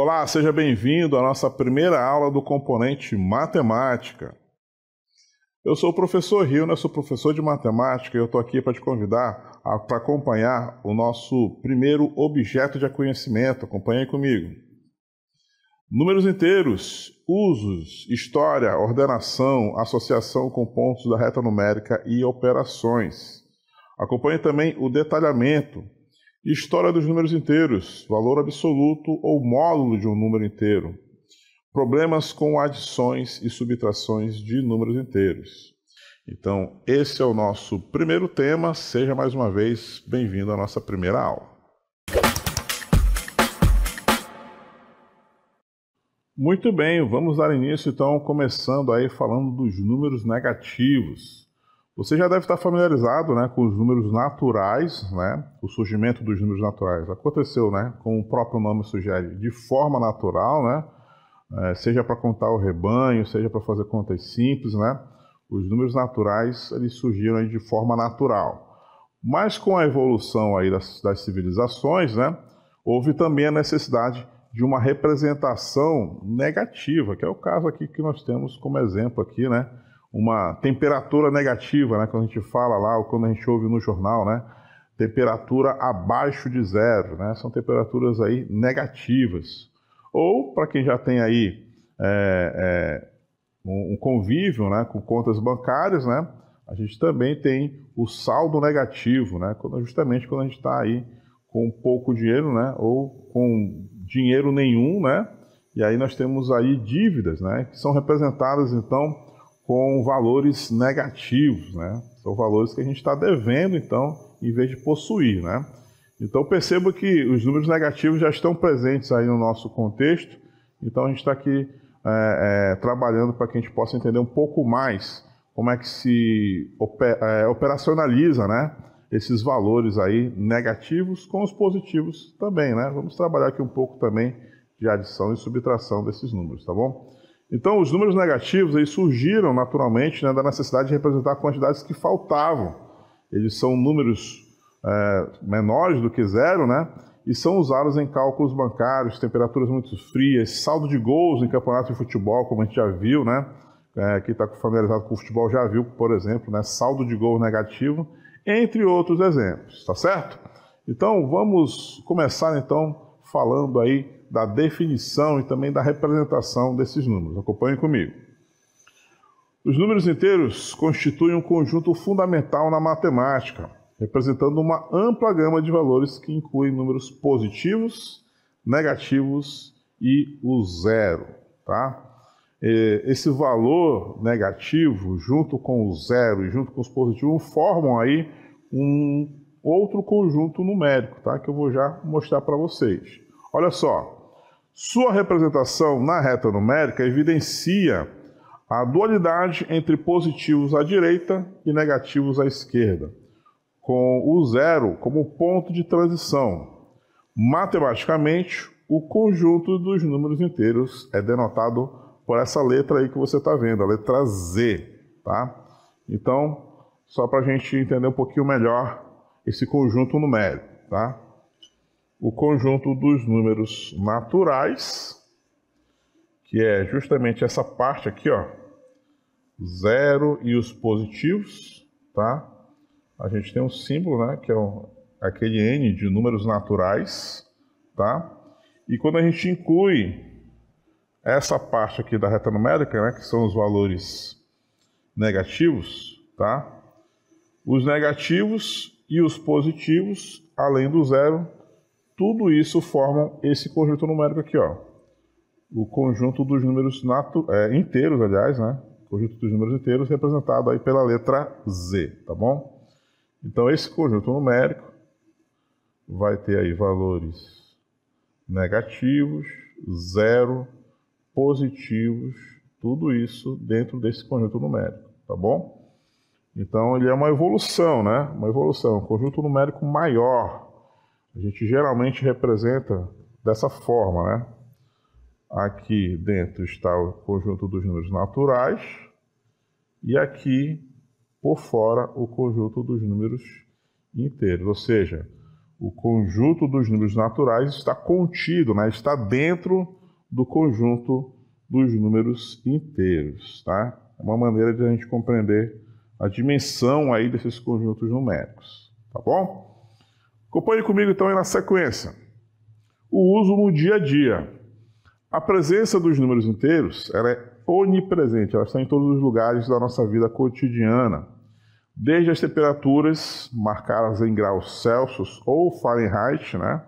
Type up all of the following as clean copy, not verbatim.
Olá, seja bem-vindo à nossa primeira aula do componente matemática. Eu sou o professor Rio, sou professor de matemática e eu estou aqui para te convidar para acompanhar o nosso primeiro objeto de conhecimento. Acompanhe comigo. Números inteiros, usos, história, ordenação, associação com pontos da reta numérica e operações. Acompanhe também o detalhamento, história dos números inteiros, valor absoluto ou módulo de um número inteiro, problemas com adições e subtrações de números inteiros. Então, esse é o nosso primeiro tema. Seja mais uma vez bem-vindo à nossa primeira aula. Muito bem, vamos dar início então, começando aí falando dos números negativos. Você já deve estar familiarizado, com os números naturais, o surgimento dos números naturais. Aconteceu, como o próprio nome sugere, de forma natural, seja para contar o rebanho, seja para fazer contas simples, Os números naturais, eles surgiram aí de forma natural. Mas com a evolução aí das civilizações, houve também a necessidade de uma representação negativa, que é o caso aqui que nós temos como exemplo aqui, uma temperatura negativa, quando a gente fala lá, ou quando a gente ouve no jornal, temperatura abaixo de zero, são temperaturas aí negativas. Ou, para quem já tem aí um convívio com contas bancárias, a gente também tem o saldo negativo, justamente quando a gente está aí com pouco dinheiro, ou com dinheiro nenhum, e aí nós temos aí dívidas, que são representadas, então, com valores negativos, São valores que a gente está devendo, então, em vez de possuir, Então, perceba que os números negativos já estão presentes aí no nosso contexto, então a gente está aqui trabalhando para que a gente possa entender um pouco mais como é que se operacionaliza, esses valores aí negativos com os positivos também, Vamos trabalhar aqui um pouco também de adição e subtração desses números, tá bom? Então, os números negativos eles surgiram naturalmente da necessidade de representar quantidades que faltavam. Eles são números menores do que zero, e são usados em cálculos bancários, temperaturas muito frias, saldo de gols em campeonato de futebol, como a gente já viu, quem está familiarizado com o futebol já viu, por exemplo, saldo de gol negativo, entre outros exemplos, tá certo? Então, vamos começar então falando aí da definição e também da representação desses números. Acompanhem comigo. Os números inteiros constituem um conjunto fundamental na matemática, representando uma ampla gama de valores que incluem números positivos, negativos e o zero, tá? Esse valor negativo, junto com o zero e junto com os positivos, formam aí um outro conjunto numérico, tá? Que eu vou já mostrar para vocês. Olha só, sua representação na reta numérica evidencia a dualidade entre positivos à direita e negativos à esquerda, com o zero como ponto de transição. Matematicamente, o conjunto dos números inteiros é denotado por essa letra aí que você está vendo, a letra Z, tá? Então, só para a gente entender um pouquinho melhor esse conjunto numérico, tá? O conjunto dos números naturais, que é justamente essa parte aqui, ó, zero e os positivos, tá? A gente tem um símbolo, que é aquele N de números naturais, tá? E quando a gente inclui essa parte aqui da reta numérica, que são os valores negativos, tá? Os negativos e os positivos, além do zero, tudo isso formam esse conjunto numérico aqui, ó. O conjunto dos números inteiros, aliás, O conjunto dos números inteiros representado aí pela letra Z, tá bom? Então, esse conjunto numérico vai ter aí valores negativos, zero, positivos, tudo isso dentro desse conjunto numérico, tá bom? Então, ele é uma evolução, Uma evolução, um conjunto numérico maior. A gente geralmente representa dessa forma, Aqui dentro está o conjunto dos números naturais e aqui por fora o conjunto dos números inteiros, ou seja, O conjunto dos números naturais está contido, né? Está dentro do conjunto dos números inteiros, tá? É uma maneira de a gente compreender a dimensão aí desses conjuntos numéricos, tá bom? Acompanhe comigo então aí na sequência. O uso no dia a dia. A presença dos números inteiros, ela é onipresente, ela está em todos os lugares da nossa vida cotidiana. Desde as temperaturas marcadas em graus Celsius ou Fahrenheit, né?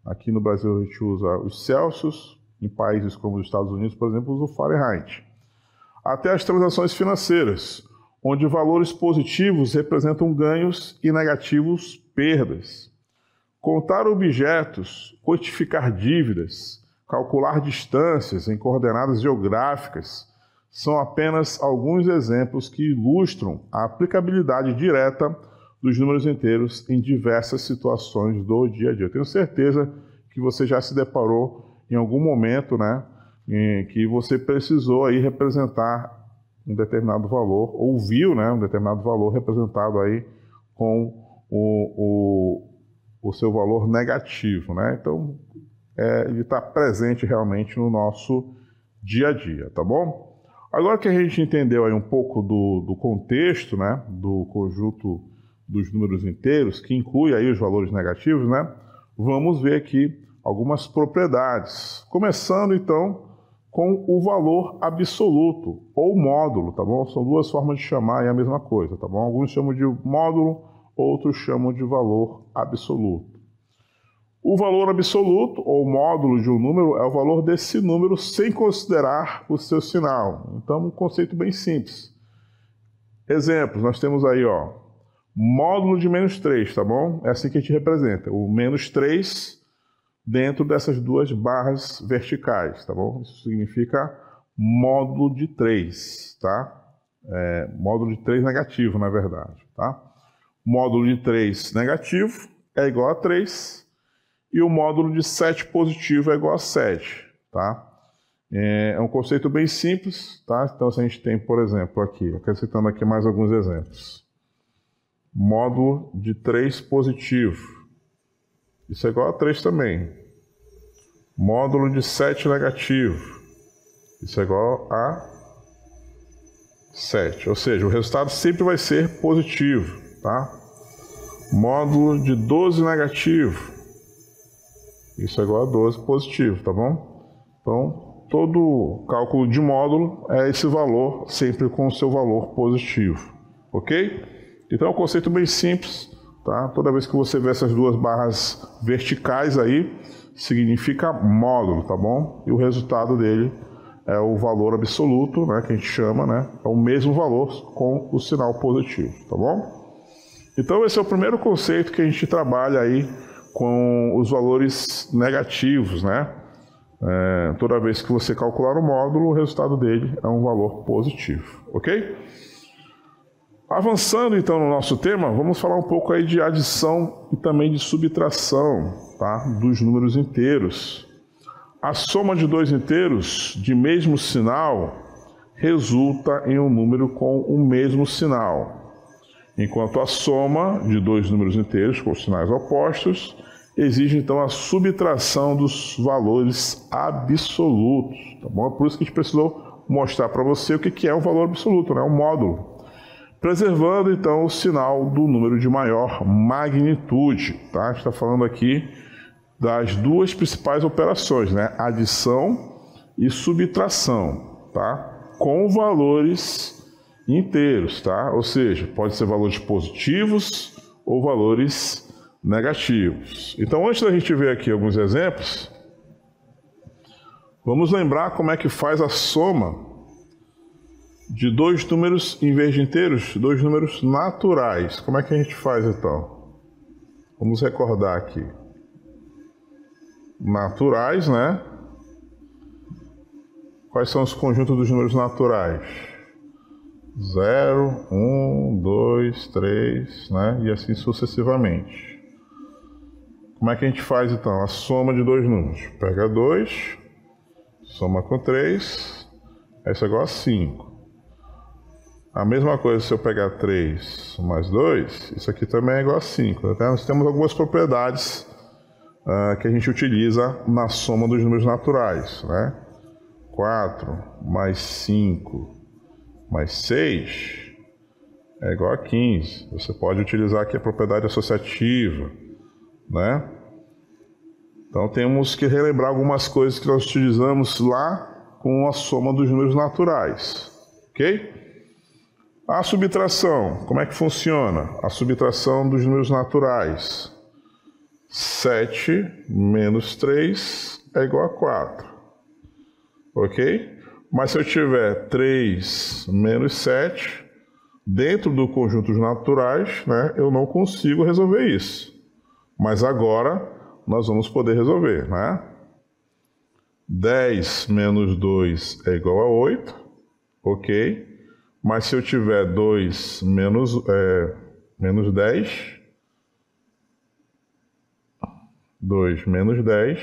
Aqui no Brasil a gente usa os Celsius, em países como os Estados Unidos, por exemplo, usa o Fahrenheit. Até as transações financeiras, onde valores positivos representam ganhos e negativos perdas. Contar objetos, quantificar dívidas, calcular distâncias em coordenadas geográficas, são apenas alguns exemplos que ilustram a aplicabilidade direta dos números inteiros em diversas situações do dia a dia. Eu tenho certeza que você já se deparou em algum momento, né, em que você precisou aí representar um determinado valor, ou viu, né, um determinado valor representado aí com o seu valor negativo, né? Então, ele está presente realmente no nosso dia a dia, tá bom? Agora que a gente entendeu aí um pouco do contexto, né, do conjunto dos números inteiros, que inclui aí os valores negativos, né, vamos ver aqui algumas propriedades. Começando então com o valor absoluto ou módulo, tá bom? São duas formas de chamar aí a mesma coisa, tá bom? Alguns chamam de módulo, outros chamam de valor absoluto. O valor absoluto, ou módulo de um número, é o valor desse número sem considerar o seu sinal. Então, um conceito bem simples. Exemplos, nós temos aí, ó, módulo de menos 3, tá bom? É assim que a gente representa, o menos 3 dentro dessas duas barras verticais, tá bom? Isso significa módulo de 3, tá? Módulo de 3 negativo, na verdade, tá? Módulo de 3 negativo é igual a 3, e o módulo de 7 positivo é igual a 7, tá? É um conceito bem simples, tá? Então, se a gente tem, por exemplo, aqui, acrescentando aqui mais alguns exemplos. Módulo de 3 positivo. Isso é igual a 3 também. Módulo de 7 negativo. Isso é igual a 7. Ou seja, o resultado sempre vai ser positivo, tá? Módulo de 12 negativo. Isso é igual a 12 positivo, tá bom? Então, todo cálculo de módulo é esse valor, sempre com o seu valor positivo, ok? Então, é um conceito bem simples, tá? Toda vez que você vê essas duas barras verticais aí, significa módulo, tá bom? E o resultado dele é o valor absoluto, né, que a gente chama, né? É o mesmo valor com o sinal positivo, tá bom? Então, esse é o primeiro conceito que a gente trabalha aí com os valores negativos, né? Toda vez que você calcular o módulo, o resultado dele é um valor positivo, ok? Avançando então no nosso tema, vamos falar um pouco aí de adição e também de subtração, tá? Dos números inteiros. A soma de dois inteiros de mesmo sinal resulta em um número com o mesmo sinal, enquanto a soma de dois números inteiros com sinais opostos exige então a subtração dos valores absolutos, tá bom? É por isso que a gente precisou mostrar para você o que é um valor absoluto, né? Um módulo, preservando então o sinal do número de maior magnitude, tá? A gente está falando aqui das duas principais operações, né? Adição e subtração, tá? Com valores inteiros, tá? Ou seja, pode ser valores positivos ou valores negativos. Então, antes da gente ver aqui alguns exemplos, vamos lembrar como é que faz a soma de dois números, em vez de inteiros, dois números naturais. Como é que a gente faz então? Vamos recordar aqui. Naturais, né? Quais são os conjuntos dos números naturais? 0, 1, 2, 3, né? E assim sucessivamente. Como é que a gente faz então a soma de dois números? Pega 2, soma com 3, isso é igual a 5. A mesma coisa se eu pegar 3 mais 2, isso aqui também é igual a 5. Tá? Nós temos algumas propriedades que a gente utiliza na soma dos números naturais, né? 4 mais 5 mais 6 é igual a 15. Você pode utilizar aqui a propriedade associativa, né? Então temos que relembrar algumas coisas que nós utilizamos lá com a soma dos números naturais, ok? A subtração, como é que funciona? A subtração dos números naturais. 7 menos 3 é igual a 4, ok? Mas se eu tiver 3 menos 7, dentro do conjunto dos naturais, né, eu não consigo resolver isso. Mas agora nós vamos poder resolver, né? 10 menos 2 é igual a 8, ok? Mas se eu tiver 2 menos 10, 2 menos 10,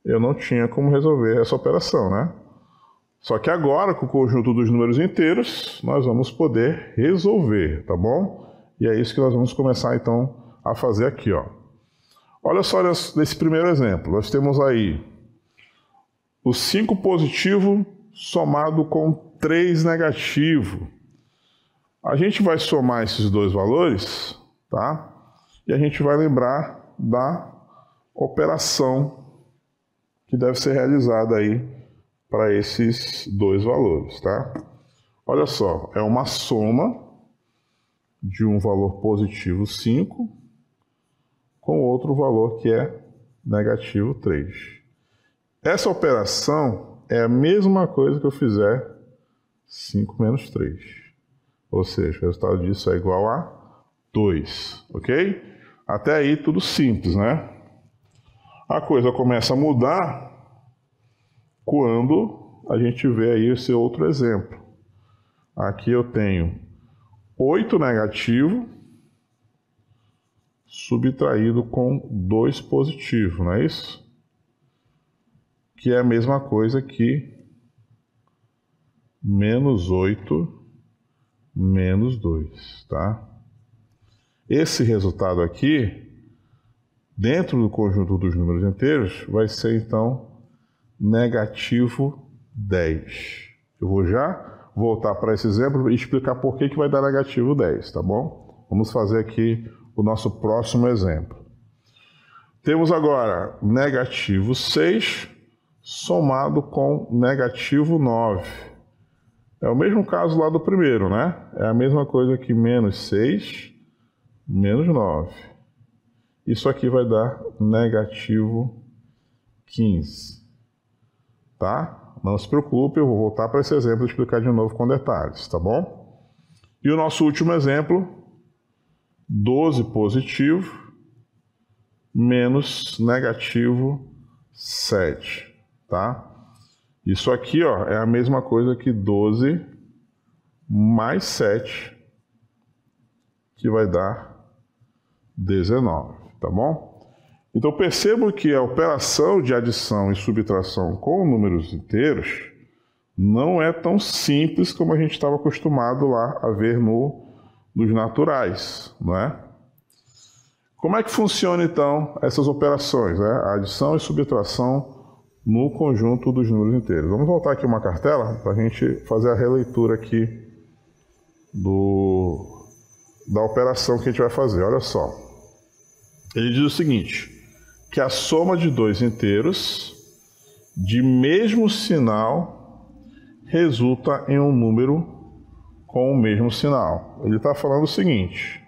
eu não tinha como resolver essa operação, né? Só que agora, com o conjunto dos números inteiros, nós vamos poder resolver, tá bom? E é isso que nós vamos começar, então, a fazer aqui, ó. Olha só nesse primeiro exemplo. Nós temos aí o 5 positivo somado com 3 negativo. A gente vai somar esses dois valores, tá? E a gente vai lembrar da operação que deve ser realizada aí para esses dois valores, tá? Olha só, é uma soma de um valor positivo 5 com outro valor que é negativo 3. Essa operação é a mesma coisa que eu fizer 5 menos 3. Ou seja, o resultado disso é igual a 2, ok? Até aí tudo simples, né? A coisa começa a mudar quando a gente vê aí esse outro exemplo. Aqui eu tenho 8 negativo subtraído com 2 positivo, não é isso? Que é a mesma coisa que menos 8 menos 2, tá? Esse resultado aqui, dentro do conjunto dos números inteiros, vai ser então negativo 10. Eu vou já voltar para esse exemplo e explicar por que vai dar negativo 10, tá bom? Vamos fazer aqui o nosso próximo exemplo. Temos agora negativo 6 somado com negativo 9. É o mesmo caso lá do primeiro, né? É a mesma coisa que menos 6 menos 9. Isso aqui vai dar negativo 15. Tá? Não se preocupe, eu vou voltar para esse exemplo e explicar de novo com detalhes, tá bom? E o nosso último exemplo, 12 positivo menos negativo 7, tá? Isso aqui, ó, é a mesma coisa que 12 mais 7, que vai dar 19, tá bom? Então percebam que a operação de adição e subtração com números inteiros não é tão simples como a gente estava acostumado lá a ver nos naturais, não é? Como é que funciona então essas operações, né? A adição e subtração no conjunto dos números inteiros. Vamos voltar aqui uma cartela para a gente fazer a releitura aqui da operação que a gente vai fazer. Olha só. Ele diz o seguinte, que a soma de dois inteiros de mesmo sinal resulta em um número com o mesmo sinal. Ele está falando o seguinte,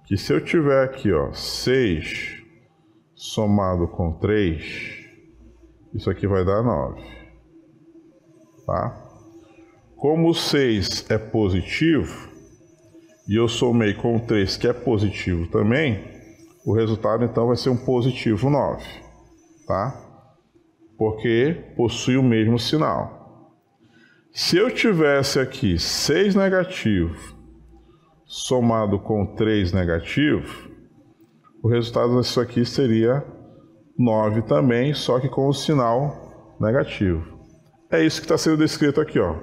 que se eu tiver aqui, ó, 6 somado com 3, isso aqui vai dar 9, tá? Como o 6 é positivo, e eu somei com o 3 que é positivo também, o resultado então vai ser um positivo 9, tá? Porque possui o mesmo sinal. Se eu tivesse aqui 6 negativo somado com 3 negativo, o resultado disso aqui seria 9 também, só que com o sinal negativo. É isso que está sendo descrito aqui, ó.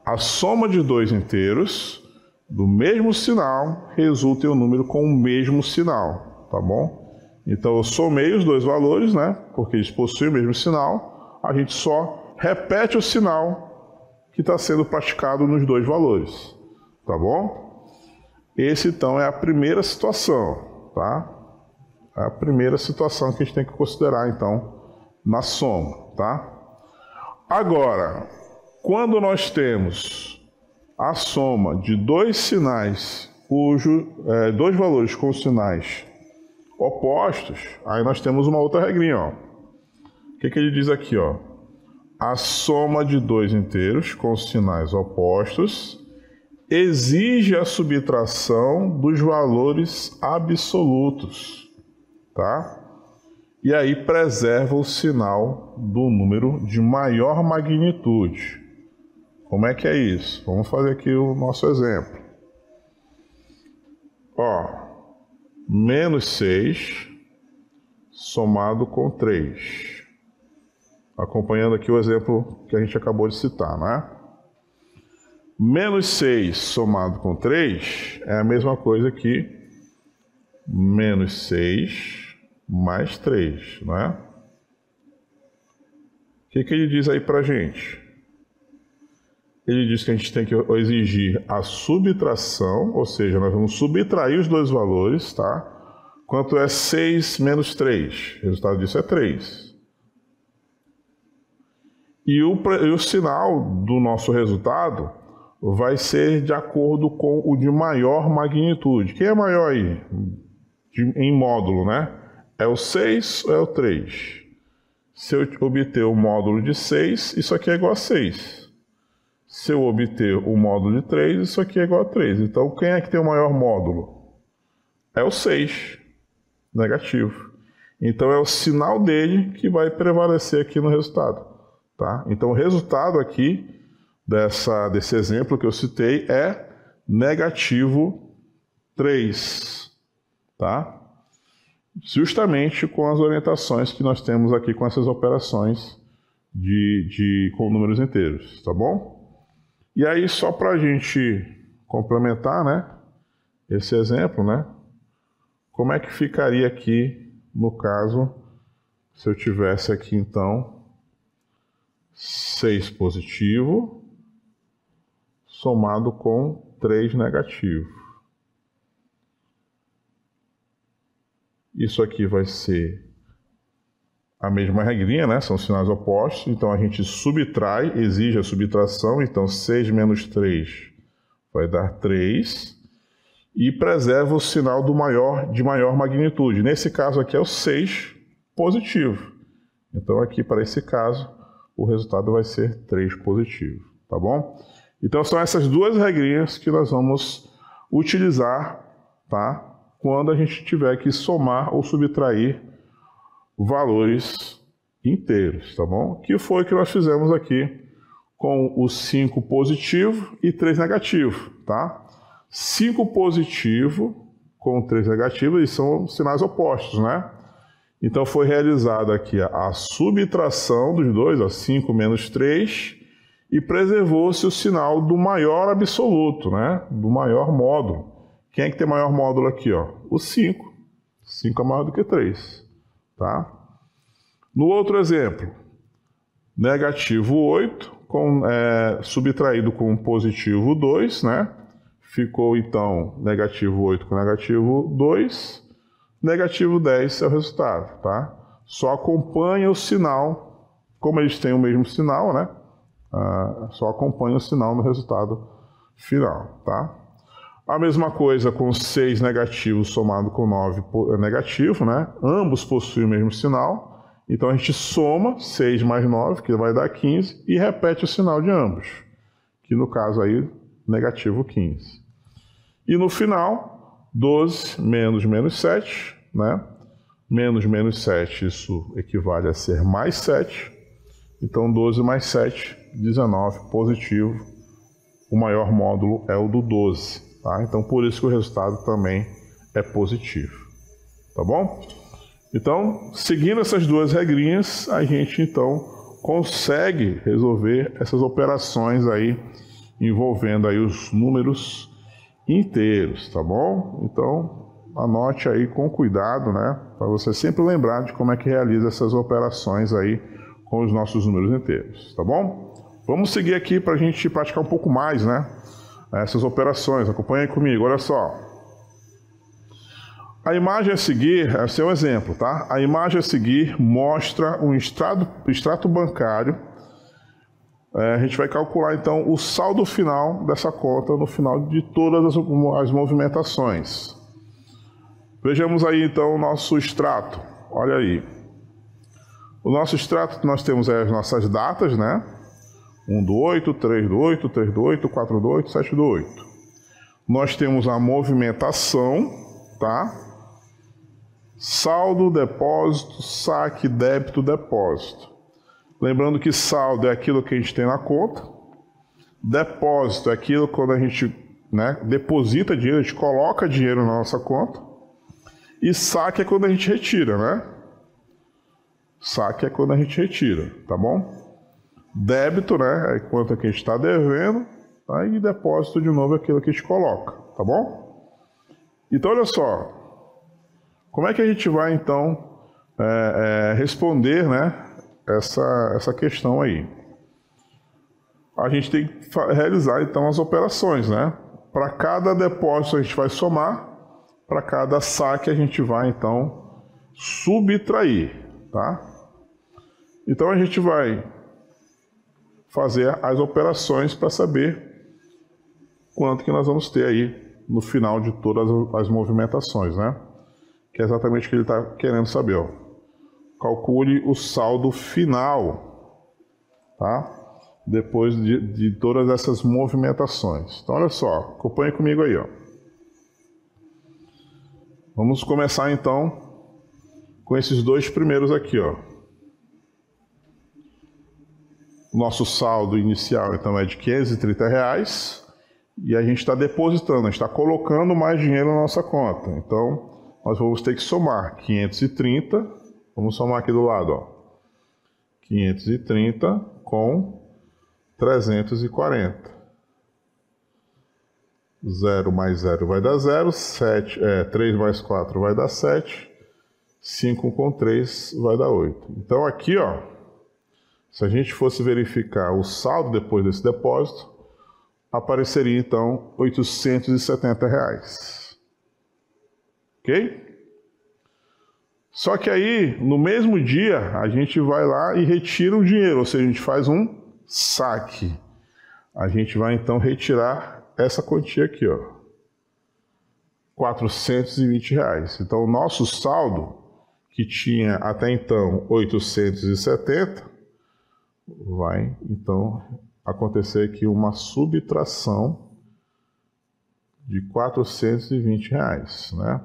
a soma de dois inteiros do mesmo sinal resulta em um número com o mesmo sinal, tá bom? Então eu somei os dois valores, né? Porque eles possuem o mesmo sinal, a gente só repete o sinal que está sendo praticado nos dois valores, tá bom? Esse então é a primeira situação, tá? É a primeira situação que a gente tem que considerar então na soma, tá? Agora, quando nós temos a soma de dois sinais, dois valores com sinais opostos, aí nós temos uma outra regrinha, ó. O que ele diz aqui, ó? A soma de dois inteiros com sinais opostos exige a subtração dos valores absolutos, tá? E aí preserva o sinal do número de maior magnitude. Como é que é isso? Vamos fazer aqui o nosso exemplo. Ó, menos 6 somado com 3. Acompanhando aqui o exemplo que a gente acabou de citar, né? Menos 6 somado com 3 é a mesma coisa que menos 6 mais 3, né? O que ele diz aí pra gente? Ele diz que a gente tem que exigir a subtração, ou seja, nós vamos subtrair os dois valores, tá? Quanto é 6 menos 3? O resultado disso é 3. E o sinal do nosso resultado vai ser de acordo com o de maior magnitude. Quem é maior aí? Em módulo, né? É o 6 ou é o 3? Se eu obter o módulo de 6, isso aqui é igual a 6. Se eu obter o módulo de 3, isso aqui é igual a 3. Então, quem é que tem o maior módulo? É o 6, negativo. Então, é o sinal dele que vai prevalecer aqui no resultado, tá? Então, o resultado aqui desse exemplo que eu citei é negativo 3, tá? Justamente com as orientações que nós temos aqui com essas operações com números inteiros, tá bom? E aí, só para a gente complementar, né, esse exemplo, né, como é que ficaria aqui, no caso, se eu tivesse aqui, então, 6 positivo somado com 3 negativo. Isso aqui vai ser a mesma regrinha, né? São sinais opostos, então a gente subtrai, exige a subtração, então 6 menos 3 vai dar 3, e preserva o sinal de maior magnitude. Nesse caso aqui é o 6 positivo. Então aqui para esse caso o resultado vai ser 3 positivo, tá bom? Então são essas duas regrinhas que nós vamos utilizar, tá? Quando a gente tiver que somar ou subtrair valores inteiros, tá bom? Que foi o que nós fizemos aqui com o 5 positivo e 3 negativo, tá? 5 positivo com 3 negativo, eles são sinais opostos, né? Então foi realizada aqui a subtração dos dois, ó, 5 menos 3, e preservou-se o sinal do maior absoluto, né? Do maior módulo. Quem é que tem maior módulo aqui, ó? O 5. 5 é maior do que 3. Tá? No outro exemplo, negativo 8, subtraído com positivo 2, né? Ficou então negativo 8 com negativo 2, negativo 10 é o resultado, tá? Só acompanha o sinal, como eles têm o mesmo sinal, né? Só acompanha o sinal no resultado final, tá? A mesma coisa com 6 negativo somado com 9 negativo, né? Ambos possuem o mesmo sinal. Então a gente soma 6 mais 9, que vai dar 15, e repete o sinal de ambos, que no caso aí, negativo 15. E no final, 12 menos 7, né? Menos 7, isso equivale a ser mais 7. Então 12 mais 7, 19, positivo. O maior módulo é o do 12. Tá? Então, por isso que o resultado também é positivo. Tá bom? Então, seguindo essas duas regrinhas, a gente, então, consegue resolver essas operações aí envolvendo aí os números inteiros, tá bom? Então, anote aí com cuidado, né? Para você sempre lembrar de como é que realiza essas operações aí com os nossos números inteiros, tá bom? Vamos seguir aqui para a gente praticar um pouco mais, né? Essas operações. Acompanhe aí comigo, olha só. A imagem a seguir, esse é um exemplo, tá? A imagem a seguir mostra um extrato bancário. A gente vai calcular então o saldo final dessa conta no final de todas as movimentações. Vejamos aí então o nosso extrato. Olha aí. O nosso extrato, nós temos aí as nossas datas, né? 1 do 8, 3 do 8, 3 do 8, 4 do 8, 7 do 8. Nós temos a movimentação, tá? Saldo, depósito, saque, débito, depósito. Lembrando que saldo é aquilo que a gente tem na conta. Depósito é aquilo quando a gente, né, deposita dinheiro, a gente coloca dinheiro na nossa conta. E saque é quando a gente retira, né? Saque é quando a gente retira, tá bom? Débito, né, é quanto que a gente está devendo. Tá? E depósito, de novo, é aquilo que a gente coloca, tá bom? Então, olha só. Como é que a gente vai, então, responder, né, essa questão aí? A gente tem que realizar, então, as operações, né? Para cada depósito a gente vai somar, para cada saque a gente vai, então, subtrair, tá? Então, a gente vai fazer as operações para saber quanto que nós vamos ter aí no final de todas as movimentações, né? Que é exatamente o que ele está querendo saber, ó. Calcule o saldo final, tá? Depois de todas essas movimentações. Então, olha só, acompanhe comigo aí, ó. Vamos começar, então, com esses dois primeiros aqui, ó. O nosso saldo inicial, então, é de R$530 e a gente está depositando, a gente está colocando mais dinheiro na nossa conta. Então, nós vamos ter que somar 530, vamos somar aqui do lado, ó. 530 com 340. 0 mais 0 vai dar 0, 3 mais 4 vai dar 7, 5 com 3 vai dar 8. Então aqui, ó, se a gente fosse verificar o saldo depois desse depósito, apareceria então R$870. Ok? Só que aí, no mesmo dia, a gente vai lá e retira o dinheiro, ou seja, a gente faz um saque. A gente vai então retirar essa quantia aqui, ó, R$420. Então, o nosso saldo, que tinha até então 870, vai então acontecer aqui uma subtração de R$420, né?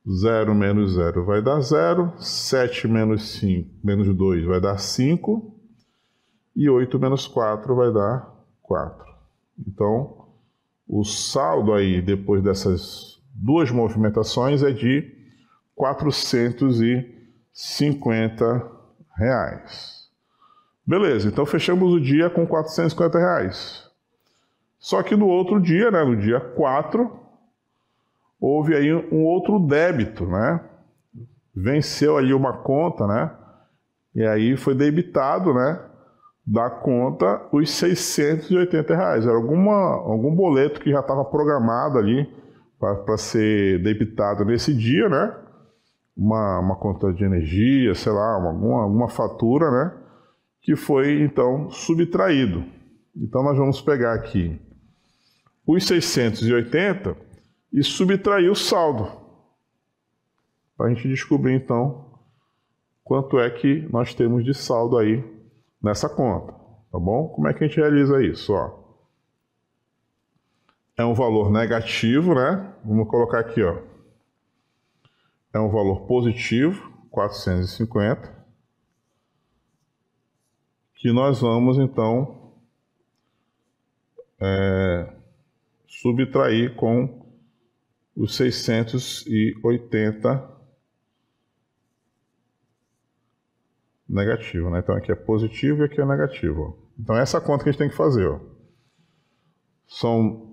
0 menos 0 vai dar 0, 7 menos 5, menos 2 vai dar 5, e 8 menos 4 vai dar 4. Então, o saldo aí, depois dessas duas movimentações, é de R$450. Beleza, então fechamos o dia com R$450. Só que no outro dia, né, no dia 4, houve aí um outro débito, né? Venceu ali uma conta, né? E aí foi debitado, né, da conta os R$680. Era algum boleto que já estava programado ali para ser debitado nesse dia, né? Uma conta de energia, sei lá, alguma fatura, né? Que foi então subtraído. Então nós vamos pegar aqui os 680 e subtrair o saldo, para a gente descobrir então quanto é que nós temos de saldo aí nessa conta, tá bom? Como é que a gente realiza isso? Ó, é um valor negativo, né? Vamos colocar aqui, ó. É um valor positivo, 450, que nós vamos então subtrair com os 680 negativo, né? Então aqui é positivo e aqui é negativo, ó. Então essa conta que a gente tem que fazer, ó.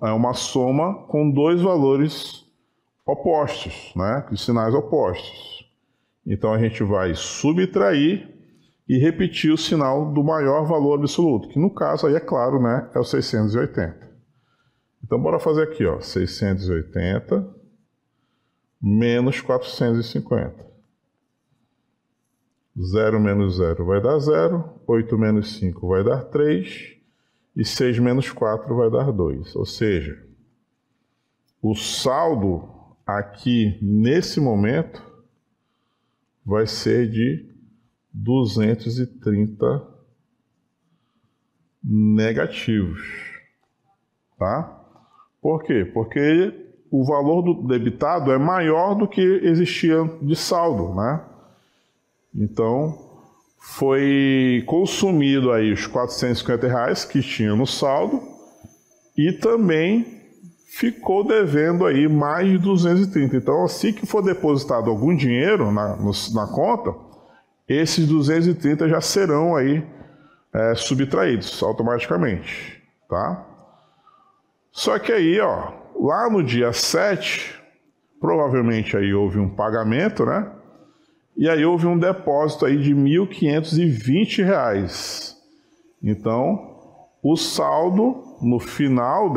É uma soma com dois valores opostos, né? De sinais opostos. Então a gente vai subtrair e repetir o sinal do maior valor absoluto, que no caso aí é claro, né? É o 680. Então bora fazer aqui, ó, 680 menos 450. 0 menos 0 vai dar 0, 8 menos 5 vai dar 3, e 6 menos 4 vai dar 2. Ou seja, o saldo aqui nesse momento vai ser de 230 negativos. Tá? Por quê? Porque o valor do debitado é maior do que existia de saldo, né? Então, foi consumido aí os R$450 que tinha no saldo e também ficou devendo aí mais de 230. Então, assim que for depositado algum dinheiro na conta, esses 230 já serão aí subtraídos automaticamente, tá? Só que aí, ó, lá no dia 7, provavelmente aí houve um pagamento, né? E aí houve um depósito aí de R$1.520. Então, o saldo no final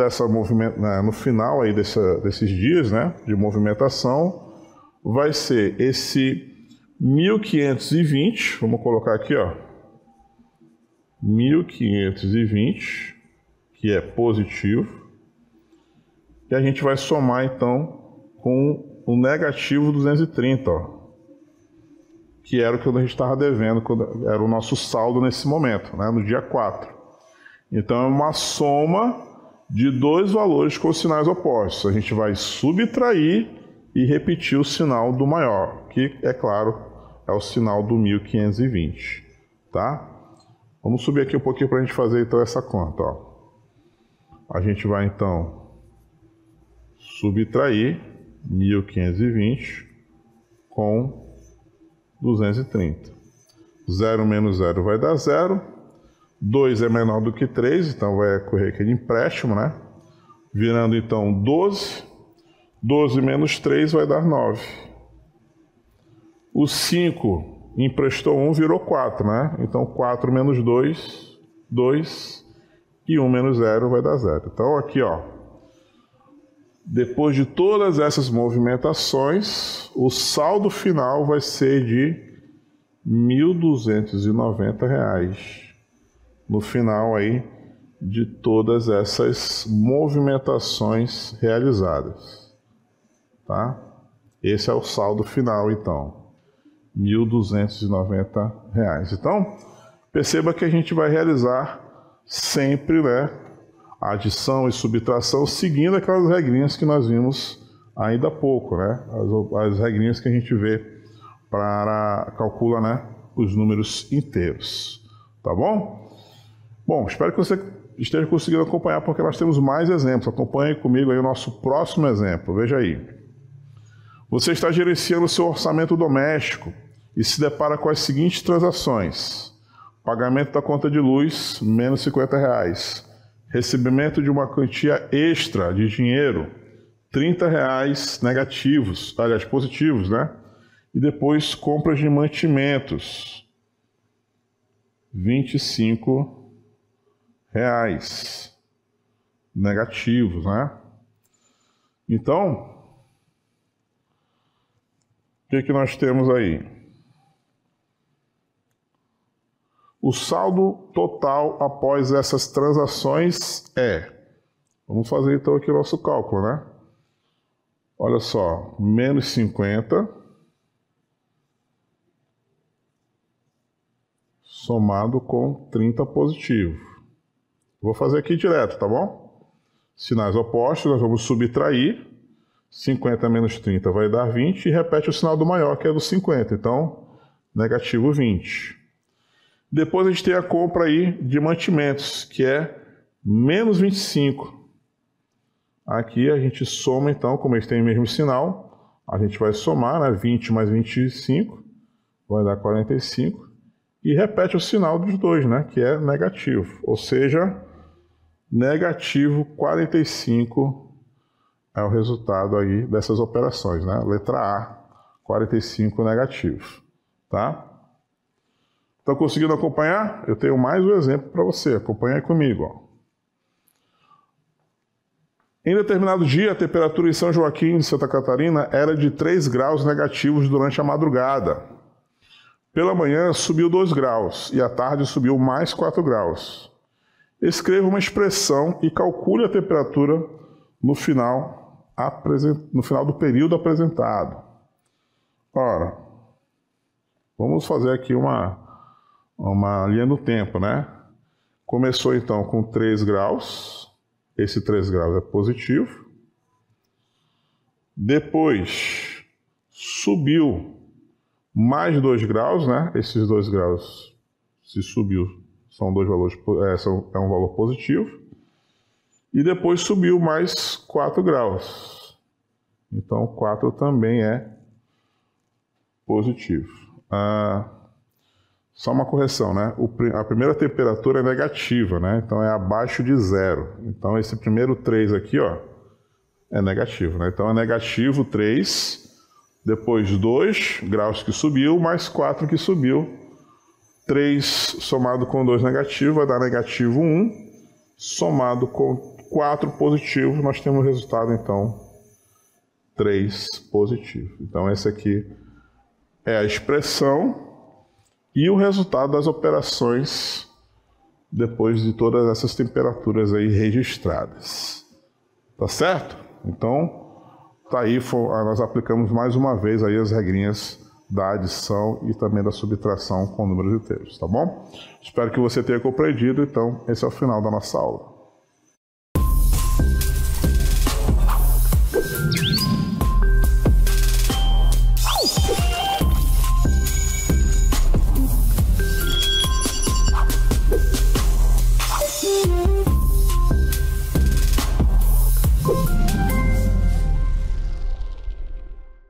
no final aí desses dias, né, de movimentação, vai ser esse 1.520, vamos colocar aqui, ó, 1.520, que é positivo, e a gente vai somar então com o negativo 230, ó, que era o que a gente estava devendo, era o nosso saldo nesse momento, né, no dia 4. Então é uma soma de dois valores com sinais opostos. A gente vai subtrair e repetir o sinal do maior, que, é claro, é o sinal do 1.520, tá? Vamos subir aqui um pouquinho para a gente fazer então essa conta, ó. A gente vai então subtrair 1.520 com 230. 0 menos 0 vai dar 0. 2 é menor do que 3, então vai ocorrer aquele empréstimo, né? Virando então 12. 12 menos 3 vai dar 9. O 5 emprestou 1, virou 4, né? Então 4 menos 2, 2. E 1 menos 0 vai dar 0. Então aqui, ó, depois de todas essas movimentações, o saldo final vai ser de R$1.290 no final aí de todas essas movimentações realizadas, tá? Esse é o saldo final então, R$1.290. Então, perceba que a gente vai realizar sempre, né, a adição e subtração seguindo aquelas regrinhas que nós vimos ainda há pouco, né? As regrinhas que a gente vê para calcular, né, os números inteiros, tá bom? Bom, espero que você esteja conseguindo acompanhar, porque nós temos mais exemplos. Acompanhe comigo aí o nosso próximo exemplo. Veja aí. Você está gerenciando o seu orçamento doméstico e se depara com as seguintes transações: pagamento da conta de luz, menos R$50. Recebimento de uma quantia extra de dinheiro, R$30 negativos, aliás, positivos, né? E depois compras de mantimentos, R$25 negativos, né? Então, o que nós temos aí? O saldo total após essas transações é... Vamos fazer então aqui o nosso cálculo, né? Olha só, menos 50 somado com 30 positivo. Vou fazer aqui direto, tá bom? Sinais opostos, nós vamos subtrair. 50 menos 30 vai dar 20 e repete o sinal do maior, que é do 50. Então, negativo 20. Depois a gente tem a compra aí de mantimentos, que é menos 25. Aqui a gente soma, então, como eles têm o mesmo sinal, a gente vai somar, né? 20 mais 25 vai dar 45. E repete o sinal dos dois, né? Que é negativo. Ou seja, negativo 45 é o resultado aí dessas operações, né? Letra A, 45 negativo, tá? Estão conseguindo acompanhar? Eu tenho mais um exemplo para você, acompanha aí comigo, ó. Em determinado dia, a temperatura em São Joaquim de Santa Catarina era de 3 graus negativos durante a madrugada. Pela manhã subiu 2 graus e à tarde subiu mais 4 graus. Escreva uma expressão e calcule a temperatura no final do período apresentado. Ora, vamos fazer aqui uma linha do tempo, né? Começou então com 3 graus. Esse 3 graus é positivo. Depois subiu mais 2 graus, né? Esses 2 graus, se subiu, são dois valores, é um valor positivo. E depois subiu mais 4 graus. Então 4 também é positivo. Só uma correção, né? A primeira temperatura é negativa, né? Então é abaixo de 0. Então esse primeiro 3 aqui, ó, é negativo, né? Então é negativo 3, depois 2 graus que subiu, mais 4 que subiu. 3 somado com 2 negativo vai dar negativo 1, somado com 4 positivo, nós temos o resultado, então, 3 positivo. Então esse aqui é a expressão e o resultado das operações depois de todas essas temperaturas aí registradas. Tá certo? Então, tá aí, nós aplicamos mais uma vez aí as regrinhas da adição e também da subtração com números inteiros, tá bom? Espero que você tenha compreendido, então esse é o final da nossa aula.